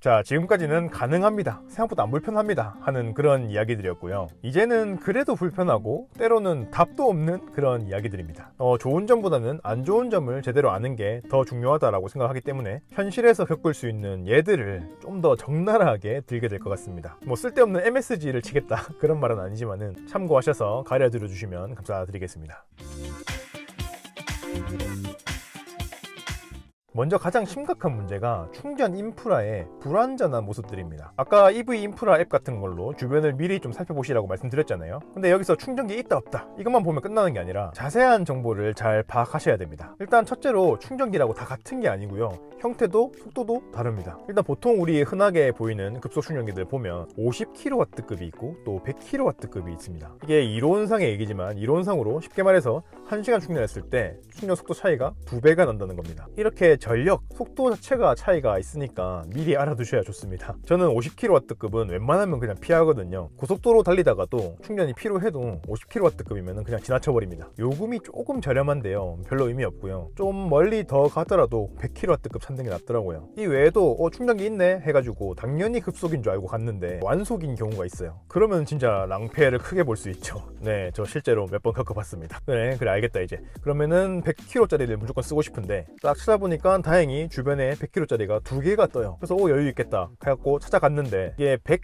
자, 지금까지는 가능합니다, 생각보다 안 불편합니다 하는 그런 이야기들이었고요. 이제는 그래도 불편하고 때로는 답도 없는 그런 이야기들입니다. 좋은 점보다는 안 좋은 점을 제대로 아는 게 더 중요하다라고 생각하기 때문에 현실에서 겪을 수 있는 예들을 좀 더 적나라하게 들게 될 것 같습니다. 뭐 쓸데없는 MSG를 치겠다 그런 말은 아니지만은 참고하셔서 가려들어 주시면 감사드리겠습니다. 먼저 가장 심각한 문제가 충전 인프라의 불완전한 모습들입니다. 아까 EV 인프라 앱 같은 걸로 주변을 미리 좀 살펴보시라고 말씀드렸잖아요. 근데 여기서 충전기 있다 없다 이것만 보면 끝나는 게 아니라 자세한 정보를 잘 파악하셔야 됩니다. 일단 첫째로 충전기라고 다 같은 게 아니고요, 형태도 속도도 다릅니다. 일단 보통 우리 흔하게 보이는 급속 충전기들 보면 50kW급이 있고 또 100kW급이 있습니다. 이게 이론상의 얘기지만 이론상으로 쉽게 말해서 1시간 충전했을 때 충전 속도 차이가 2배가 난다는 겁니다. 이렇게 전력, 속도 자체가 차이가 있으니까 미리 알아두셔야 좋습니다. 저는 50kW급은 웬만하면 그냥 피하거든요. 고속도로 달리다가도 충전이 필요해도 50kW급이면 그냥 지나쳐버립니다. 요금이 조금 저렴한데요, 별로 의미 없고요. 좀 멀리 더 가더라도 100kW급 찾는 게 낫더라고요. 이 외에도 충전기 있네 해가지고 당연히 급속인 줄 알고 갔는데 완속인 경우가 있어요. 그러면 진짜 낭패를 크게 볼 수 있죠. 네, 저 실제로 몇 번 겪어봤습니다. 그래 알겠다 이제. 그러면은 100kW짜리를 무조건 쓰고 싶은데 딱 찾아보니까 다행히 주변에 100kW짜리가 2개가 떠요. 그래서 여유 있겠다 해갖고 찾아갔는데 이게 100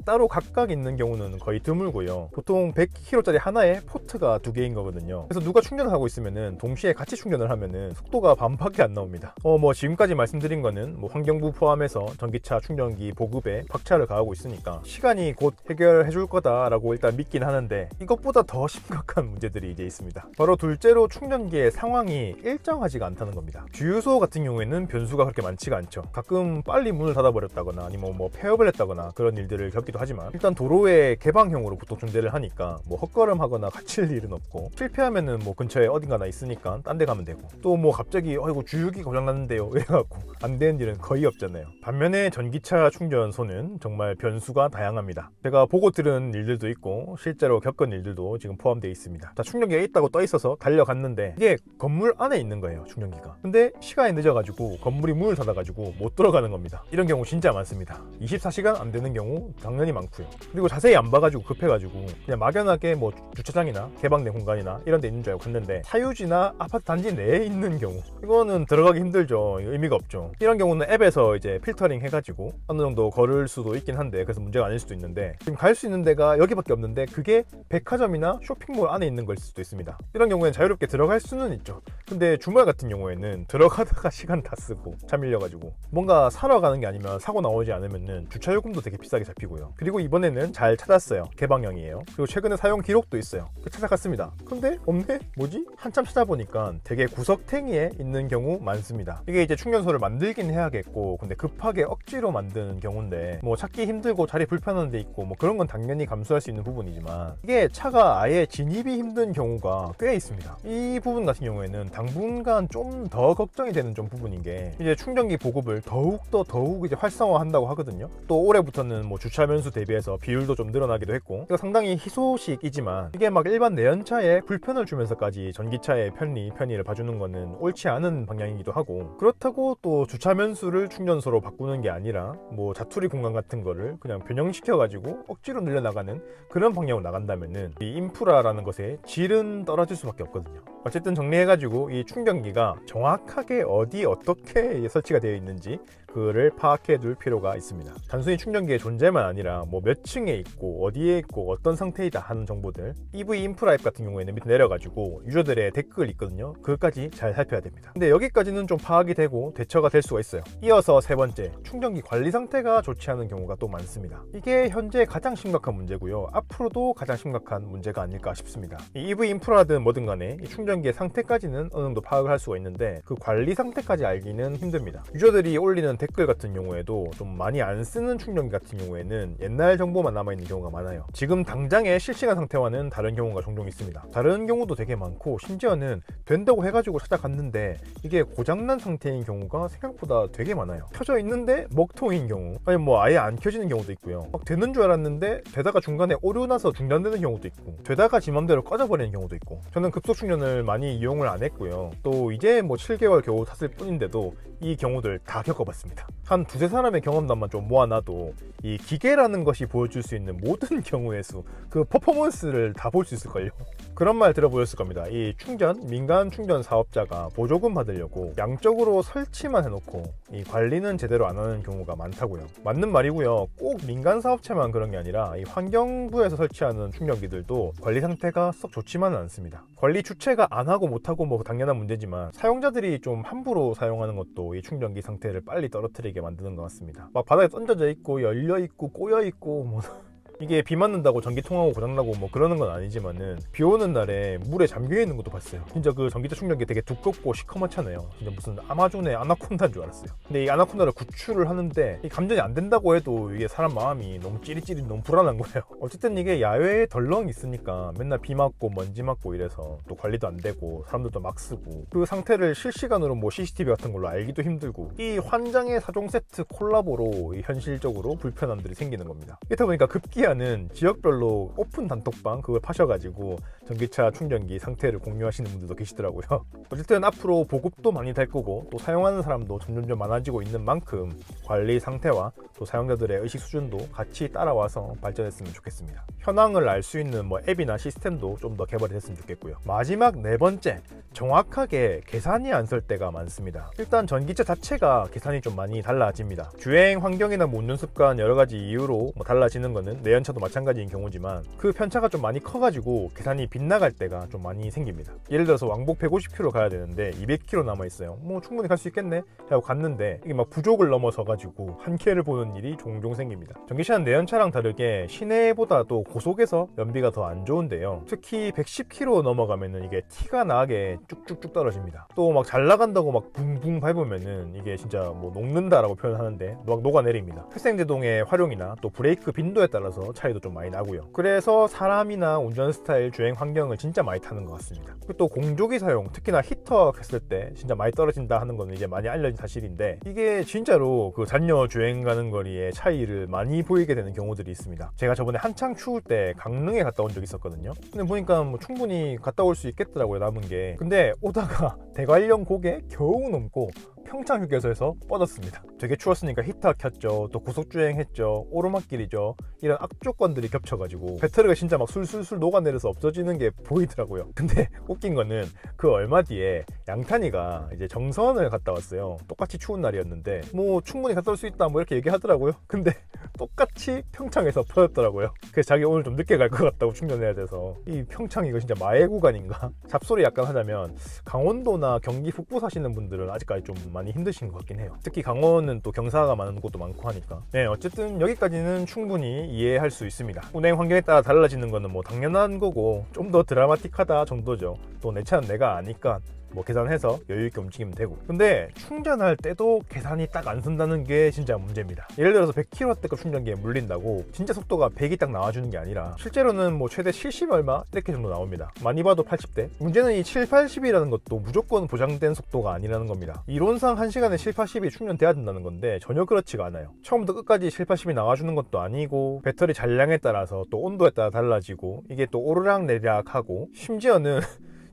따로 각각 있는 경우는 거의 드물고요. 보통 100kW짜리 하나에 포트가 2개인 거거든요. 그래서 누가 충전을 하고 있으면은 동시에 같이 충전을 하면은 속도가 반밖에 안 나옵니다. 뭐 지금까지 말씀드린 거는 뭐 환경부 포함해서 전기차 충전기 보급에 박차를 가하고 있으니까 시간이 곧 해결해 줄 거다라고 일단 믿긴 하는데 이것보다 더 심각한 문제들이 이제 있습니다. 바로 둘째로 충전기의 상황이 일정하지가 않다는 겁니다. 주유소 같은 경우에는 변수가 그렇게 많지가 않죠. 가끔 빨리 문을 닫아버렸다거나 아니면 뭐 폐업을 했다거나 그런 일들을 겪기도 하지만 일단 도로의 개방형으로 보통 존재를 하니까 뭐 헛걸음하거나 갇힐 일은 없고 실패하면은 뭐 근처에 어딘가나 있으니까 딴 데 가면 되고 또 뭐 갑자기 이거 주유기 고장났는데요 이래갖고 안 되는 일은 거의 없잖아요. 반면에 전기차 충전소는 정말 변수가 다양합니다. 제가 보고 들은 일들도 있고 실제로 겪은 일들도 지금 포함되어 있습니다. 자, 충전기가 있다고 떠 있어서 달려갔는데 이게 건물 안에 있는 거예요, 충전기가. 근데 시간이 늦어가지고 건물이 문을 닫아가지고 못 들어가는 겁니다. 이런 경우 진짜 많습니다. 24시간 안 되는 경우 당연히 많고요. 그리고 자세히 안 봐가지고 급해가지고 그냥 막연하게 뭐 주차장이나 개방된 공간이나 이런 데 있는 줄 알고 갔는데 사유지나 아파트 단지 내에 있는 경우 이거는 들어가기 힘들죠. 의미가 없죠. 이런 경우는 앱에서 이제 필터링 해가지고 어느 정도 걸을 수도 있긴 한데 그래서 문제가 아닐 수도 있는데 지금 갈 수 있는 데가 여기밖에 없는데 그게 백화점이나 쇼핑몰 안에 있는 걸 수도 있습니다. 이런 경우에는 자유롭게 들어갈 수는 있죠. 근데 주말 같은 경우에는 들어가다가 시간 다 쓰고 차 밀려가지고 뭔가 사러 가는 게 아니면 사고 나오지 않으면은 주차요금도 되게 비싸게 잡히고요. 그리고 이번에는 잘 찾았어요. 개방형이에요. 그리고 최근에 사용 기록도 있어요. 찾아갔습니다. 근데 없네? 뭐지? 한참 찾아보니까 되게 구석탱이에 있는 경우 많습니다. 이게 이제 충전소를 만들긴 해야겠고 근데 급하게 억지로 만드는 경우인데 뭐 찾기 힘들고 자리 불편한 데 있고 뭐 그런 건 당연히 감수할 수 있는 부분이지만 이게 차가 아예 진입이 힘든 경우가 꽤 있습니다. 이 부분 같은 경우에는 당분간 좀 더 걱정이 되는 좀 부분인 게 이제 충전기 보급을 더욱 이제 활성화한다고 하거든요. 또 올해부터는 뭐 주차 면수 대비해서 비율도 좀 늘어나기도 했고 이거 상당히 희소식이지만 이게 막 일반 내연차에 불편을 주면서까지 전기차의 편의를 봐주는 거는 옳지 않은 방향이기도 하고 그렇다고 또 주차 면수를 충전소로 바꾸는 게 아니라 뭐 자투리 공간 같은 거를 그냥 변형시켜가지고 억지로 늘려나가는 그런 방향으로 나간다면은 이 인프라라는 것의 질은 떨어질 수밖에 없거든요. 어쨌든 정리해가지고 이 충전기가 정확하게 어디 어떻게 설치가 되어 있는지 그를 파악해 둘 필요가 있습니다. 단순히 충전기의 존재만 아니라 뭐 몇 층에 있고 어디에 있고 어떤 상태이다 하는 정보들 EV 인프라 앱 같은 경우에는 밑에 내려가지고 유저들의 댓글 있거든요. 그것까지 잘 살펴야 됩니다. 근데 여기까지는 좀 파악이 되고 대처가 될 수가 있어요. 이어서 세 번째, 충전기 관리 상태가 좋지 않은 경우가 또 많습니다. 이게 현재 가장 심각한 문제고요. 앞으로도 가장 심각한 문제가 아닐까 싶습니다. 이 EV 인프라든 뭐든 간에 이 충전기의 상태까지는 어느 정도 파악을 할 수가 있는데 그 관리 상태까지 알기는 힘듭니다. 유저들이 올리는 댓글 같은 경우에도 좀 많이 안 쓰는 충전기 같은 경우에는 옛날 정보만 남아있는 경우가 많아요. 지금 당장의 실시간 상태와는 다른 경우가 종종 있습니다. 다른 경우도 되게 많고 심지어는 된다고 해가지고 찾아갔는데 이게 고장난 상태인 경우가 생각보다 되게 많아요. 켜져 있는데 먹통인 경우 아니 뭐 아예 안 켜지는 경우도 있고요. 막 되는 줄 알았는데 되다가 중간에 오류 나서 중단되는 경우도 있고 되다가 지 맘대로 꺼져버리는 경우도 있고 저는 급속 충전을 많이 이용을 안 했고요. 또 이제 뭐 7개월 겨우 탔을 뿐인데도 이 경우들 다 겪어봤습니다. 있습니다. 한 두세 사람의 경험담만 좀 모아놔도 이 기계라는 것이 보여줄 수 있는 모든 경우의 수, 그 퍼포먼스를 다 볼 수 있을걸요. 그런 말 들어보셨을 겁니다. 이 민간 충전 사업자가 보조금 받으려고 양쪽으로 설치만 해놓고 이 관리는 제대로 안 하는 경우가 많다고요. 맞는 말이고요. 꼭 민간 사업체만 그런 게 아니라 이 환경부에서 설치하는 충전기들도 관리 상태가 썩 좋지만은 않습니다. 관리 주체가 안 하고 못 하고 뭐 당연한 문제지만 사용자들이 좀 함부로 사용하는 것도 이 충전기 상태를 빨리 떨어뜨리게 만드는 것 같습니다. 막 바닥에 던져져 있고 열려 있고 꼬여 있고 뭐 이게 비 맞는다고 전기 통하고 고장나고 뭐 그러는 건 아니지만은 비 오는 날에 물에 잠겨 있는 것도 봤어요. 진짜 그 전기차 충전기 되게 두껍고 시커멓잖아요. 진짜 무슨 아마존의 아나콘다인 줄 알았어요. 근데 이 아나콘다를 구출을 하는데 이 감전이 안 된다고 해도 이게 사람 마음이 너무 찌릿찌릿 너무 불안한 거예요. 어쨌든 이게 야외에 덜렁 있으니까 맨날 비 맞고 먼지 맞고 이래서 또 관리도 안 되고 사람들도 막 쓰고 그 상태를 실시간으로 뭐 CCTV 같은 걸로 알기도 힘들고 이 환장의 4종 세트 콜라보로 현실적으로 불편함들이 생기는 겁니다. 이렇다 보니까 급기야는 지역별로 오픈 단톡방 그걸 파셔가지고 전기차 충전기 상태를 공유하시는 분들도 계시더라고요. 어쨌든 앞으로 보급도 많이 될 거고 또 사용하는 사람도 점점 많아지고 있는 만큼 관리 상태와 또 사용자들의 의식 수준도 같이 따라와서 발전했으면 좋겠습니다. 현황을 알 수 있는 뭐 앱이나 시스템도 좀 더 개발이 됐으면 좋겠고요. 마지막 네 번째, 정확하게 계산이 안 설 때가 많습니다. 일단 전기차 자체가 계산이 좀 많이 달라집니다. 주행 환경이나 뭐 운전 습관 여러 가지 이유로 뭐 달라지는 거는 내연차도 마찬가지인 경우지만 그 편차가 좀 많이 커가지고 계산이 빗나갈 때가 좀 많이 생깁니다. 예를 들어서 왕복 150km 가야 되는데 200km 남아있어요. 뭐 충분히 갈 수 있겠네 하고 갔는데 이게 막 부족을 넘어서 가지고 한계를 보는 일이 종종 생깁니다. 전기차는 내연차랑 다르게 시내보다도 고속에서 연비가 더 안 좋은데요. 특히 110km 넘어가면은 이게 티가 나게 쭉쭉쭉 떨어집니다. 또 막 잘 나간다고 막 붕붕 밟으면은 이게 진짜 뭐 녹는다라고 표현하는데 막 녹아내립니다. 회생제동의 활용이나 또 브레이크 빈도에 따라서 차이도 좀 많이 나고요. 그래서 사람이나 운전 스타일, 주행 환경을 진짜 많이 타는 것 같습니다. 그리고 또 공조기 사용, 특히나 히터 했을 때 진짜 많이 떨어진다 하는 거는 이제 많이 알려진 사실인데 이게 진짜로 그 잔여 주행 가는 거리에 차이를 많이 보이게 되는 경우들이 있습니다. 제가 저번에 한창 추울 때 강릉에 갔다 온 적이 있었거든요. 근데 보니까 뭐 충분히 갔다 올 수 있겠더라고요, 남은 게. 근데 오다가 대관령 고개 겨우 넘고 평창 휴게소에서 뻗었습니다. 되게 추웠으니까 히터 켰죠. 또 고속주행 했죠. 오르막길이죠. 이런 악조건들이 겹쳐가지고 배터리가 진짜 막 술술술 녹아내려서 없어지는 게 보이더라고요. 근데 웃긴 거는 그 얼마 뒤에 양탄이가 이제 정선을 갔다 왔어요. 똑같이 추운 날이었는데 뭐 충분히 갔다 올 수 있다 뭐 이렇게 얘기하더라고요. 근데 똑같이 평창에서 터졌더라고요. 그래서 자기 오늘 좀 늦게 갈 것 같다고 충전해야 돼서 이 평창 이거 진짜 마의 구간인가? 잡소리 약간 하자면 강원도나 경기 북부 사시는 분들은 아직까지 좀 많이 힘드신 것 같긴 해요. 특히 강원은 또 경사가 많은 곳도 많고 하니까. 네, 어쨌든 여기까지는 충분히 이해할 수 있습니다. 운행 환경에 따라 달라지는 거는 뭐 당연한 거고 좀 더 드라마틱하다 정도죠. 또 내 차는 내가 아니까 뭐 계산해서 여유있게 움직이면 되고. 근데 충전할 때도 계산이 딱 안 쓴다는 게 진짜 문제입니다. 예를 들어서 100kW급 충전기에 물린다고 진짜 속도가 100이 딱 나와주는 게 아니라 실제로는 뭐 최대 70 얼마 이렇게 정도 나옵니다. 많이 봐도 80대. 문제는 이 7, 80이라는 것도 무조건 보장된 속도가 아니라는 겁니다. 이론상 1시간에 7, 80이 충전돼야 된다는 건데 전혀 그렇지가 않아요. 처음부터 끝까지 7, 80이 나와주는 것도 아니고 배터리 잔량에 따라서 또 온도에 따라 달라지고 이게 또 오르락내리락 하고 심지어는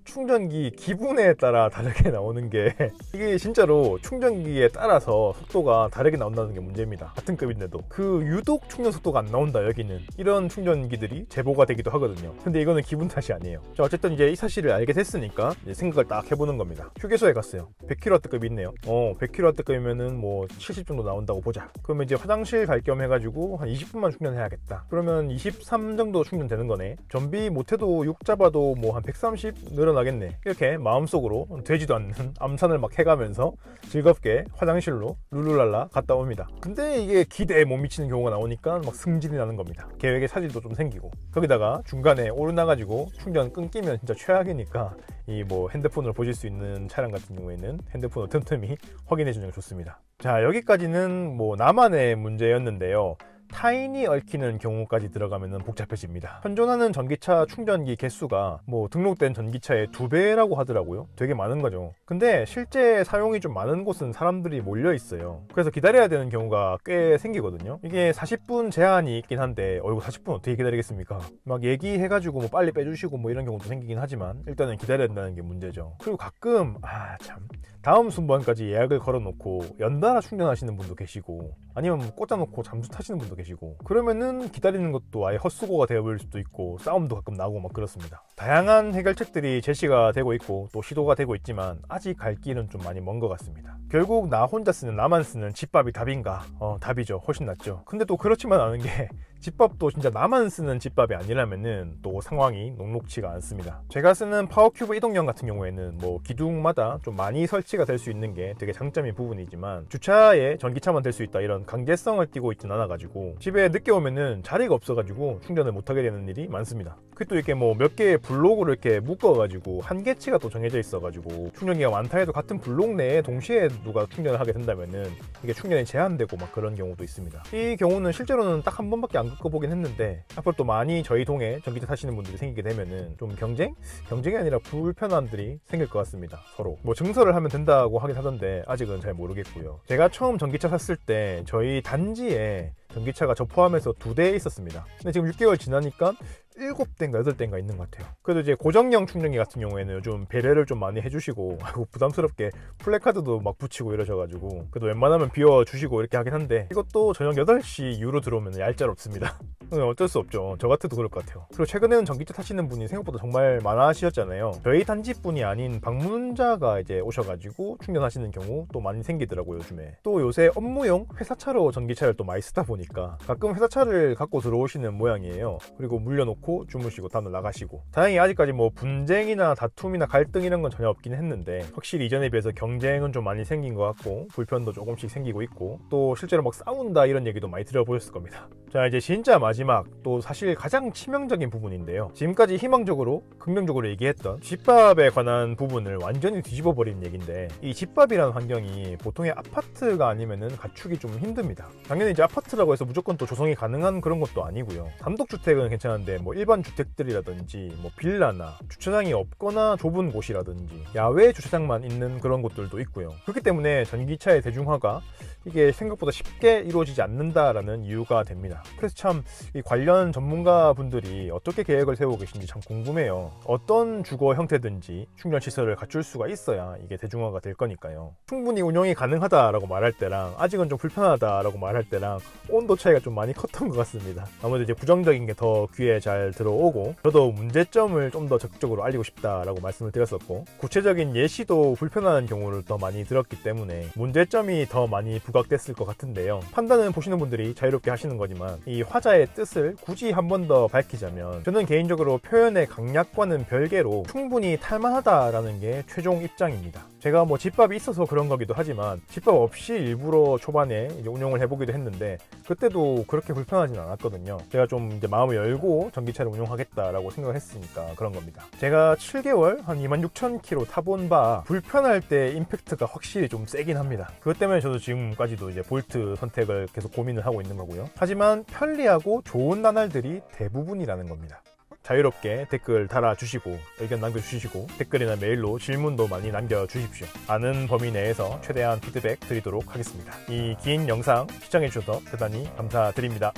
충전기 기분에 따라 다르게 나오는 게 이게 진짜로 충전기에 따라서 속도가 다르게 나온다는 게 문제입니다. 같은 급인데도 그 유독 충전 속도가 안 나온다 여기는 이런 충전기들이 제보가 되기도 하거든요. 근데 이거는 기분 탓이 아니에요. 자, 어쨌든 이제 이 사실을 알게 됐으니까 이제 생각을 딱 해보는 겁니다. 휴게소에 갔어요. 100kW급이 있네요. 100kW급이면은 뭐 70 정도 나온다고 보자. 그러면 이제 화장실 갈 겸 해가지고 한 20분만 충전해야겠다. 그러면 23 정도 충전되는 거네. 전비 못해도 6 잡아도 뭐 한 130 늘어나겠네. 이렇게 마음속으로 되지도 않는 암산을 막 해가면서 즐겁게 화장실로 룰루랄라 갔다 옵니다. 근데 이게 기대에 못 미치는 경우가 나오니까 막 승진이 나는 겁니다. 계획에 차질도 좀 생기고 거기다가 중간에 오르나가지고 충전 끊기면 진짜 최악이니까 이 뭐 핸드폰으로 보실 수 있는 차량 같은 경우에는 핸드폰으로 틈틈이 확인해 주는 게 좋습니다. 자, 여기까지는 뭐 나만의 문제였는데요. 타인이 얽히는 경우까지 들어가면 복잡해집니다. 현존하는 전기차 충전기 개수가 뭐 등록된 전기차의 2배라고 하더라고요. 되게 많은 거죠. 근데 실제 사용이 좀 많은 곳은 사람들이 몰려 있어요. 그래서 기다려야 되는 경우가 꽤 생기거든요. 이게 40분 제한이 있긴 한데 이거 40분 어떻게 기다리겠습니까? 막 얘기해가지고 뭐 빨리 빼주시고 뭐 이런 경우도 생기긴 하지만 일단은 기다려야 된다는 게 문제죠. 그리고 가끔 참 다음 순번까지 예약을 걸어놓고 연달아 충전하시는 분도 계시고 아니면 뭐 꽂아놓고 잠수 타시는 분도 계시고 그러면은 기다리는 것도 아예 헛수고가 되어버릴 수도 있고 싸움도 가끔 나고 막 그렇습니다. 다양한 해결책들이 제시가 되고 있고 또 시도가 되고 있지만 아직 갈 길은 좀 많이 먼 것 같습니다. 결국 나 혼자 쓰는 나만 쓰는 집밥이 답인가? 답이죠. 훨씬 낫죠. 근데 또 그렇지만 않은 게 집밥도 진짜 나만 쓰는 집밥이 아니라면은 또 상황이 녹록치가 않습니다. 제가 쓰는 파워큐브 이동형 같은 경우에는 뭐 기둥마다 좀 많이 설치가 될 수 있는 게 되게 장점인 부분이지만 주차에 전기차만 될 수 있다 이런 강제성을 띠고 있진 않아가지고 집에 늦게 오면은 자리가 없어가지고 충전을 못하게 되는 일이 많습니다. 그게 또 이렇게 뭐 몇 개의 블록으로 이렇게 묶어가지고 한 개치가 또 정해져 있어가지고 충전기가 많다 해도 같은 블록 내에 동시에 누가 충전을 하게 된다면은 이게 충전이 제한되고 막 그런 경우도 있습니다. 이 경우는 실제로는 딱 한 번밖에 안 겪어보긴 했는데 앞으로 또 많이 저희 동에 전기차 타시는 분들이 생기게 되면은 좀 경쟁이 아니라 불편함들이 생길 것 같습니다. 서로 뭐 증설을 하면 된다고 하긴 하던데 아직은 잘 모르겠고요. 제가 처음 전기차 샀을 때 저희 단지에 전기차가 저 포함해서 2대 있었습니다. 근데 지금 6개월 지나니까 7대인가 8대인가 있는 것 같아요. 그래도 이제 고정형 충전기 같은 경우에는 요즘 배려를 좀 많이 해주시고 부담스럽게 플래카드도 막 붙이고 이러셔가지고 그래도 웬만하면 비워주시고 이렇게 하긴 한데 이것도 저녁 8시 이후로 들어오면 얄짤없습니다. 어쩔 수 없죠. 저 같아도 그럴 것 같아요. 그리고 최근에는 전기차 타시는 분이 생각보다 정말 많아지셨잖아요. 저희 단지뿐이 아닌 방문자가 이제 오셔가지고 충전하시는 경우 또 많이 생기더라고요. 요즘에 또 요새 업무용 회사차로 전기차를 또 많이 쓰다 보니까 가끔 회사차를 갖고 들어오시는 모양이에요. 그리고 물려놓고 주무시고 다음날 나가시고 다행히 아직까지 뭐 분쟁이나 다툼이나 갈등 이런 건 전혀 없긴 했는데 확실히 이전에 비해서 경쟁은 좀 많이 생긴 것 같고 불편도 조금씩 생기고 있고 또 실제로 막 싸운다 이런 얘기도 많이 들어보셨을 겁니다. 자 이제 진짜 마지막 또 사실 가장 치명적인 부분인데요. 지금까지 희망적으로 긍정적으로 얘기했던 집밥에 관한 부분을 완전히 뒤집어 버린 얘기인데 이 집밥이라는 환경이 보통의 아파트가 아니면은 갖추기 좀 힘듭니다. 당연히 이제 아파트라고 해서 무조건 또 조성이 가능한 그런 것도 아니고요. 단독주택은 괜찮은데 뭐 일반 주택들이라든지 뭐 빌라나 주차장이 없거나 좁은 곳이라든지 야외 주차장만 있는 그런 곳들도 있고요. 그렇기 때문에 전기차의 대중화가 이게 생각보다 쉽게 이루어지지 않는다라는 이유가 됩니다. 그래서 참 이 관련 전문가 분들이 어떻게 계획을 세우고 계신지 참 궁금해요. 어떤 주거 형태든지 충전 시설을 갖출 수가 있어야 이게 대중화가 될 거니까요. 충분히 운영이 가능하다라고 말할 때랑 아직은 좀 불편하다라고 말할 때랑 온도 차이가 좀 많이 컸던 것 같습니다. 아무래도 이제 부정적인 게 더 귀에 잘 들어오고 저도 문제점을 좀 더 적극적으로 알리고 싶다라고 말씀을 드렸었고 구체적인 예시도 불편한 경우를 더 많이 들었기 때문에 문제점이 더 많이 부각됐을 것 같은데요. 판단은 보시는 분들이 자유롭게 하시는 거지만 이 화자의 뜻을 굳이 한 번 더 밝히자면 저는 개인적으로 표현의 강약과는 별개로 충분히 탈만하다라는 게 최종 입장입니다. 제가 뭐 집밥이 있어서 그런 거기도 하지만 집밥 없이 일부러 초반에 이제 운영을 해보기도 했는데 그때도 그렇게 불편하진 않았거든요. 제가 좀 이제 마음을 열고 전기차를 운영하겠다라고 생각을 했으니까 그런 겁니다. 제가 7개월 한 26,000km 타본 바 불편할 때 임팩트가 확실히 좀 세긴 합니다. 그것 때문에 저도 지금까지도 이제 볼트 선택을 계속 고민을 하고 있는 거고요. 하지만 편리하고 좋은 나날들이 대부분이라는 겁니다. 자유롭게 댓글 달아주시고 의견 남겨주시고 댓글이나 메일로 질문도 많이 남겨주십시오. 아는 범위 내에서 최대한 피드백 드리도록 하겠습니다. 이 긴 영상 시청해주셔서 대단히 감사드립니다.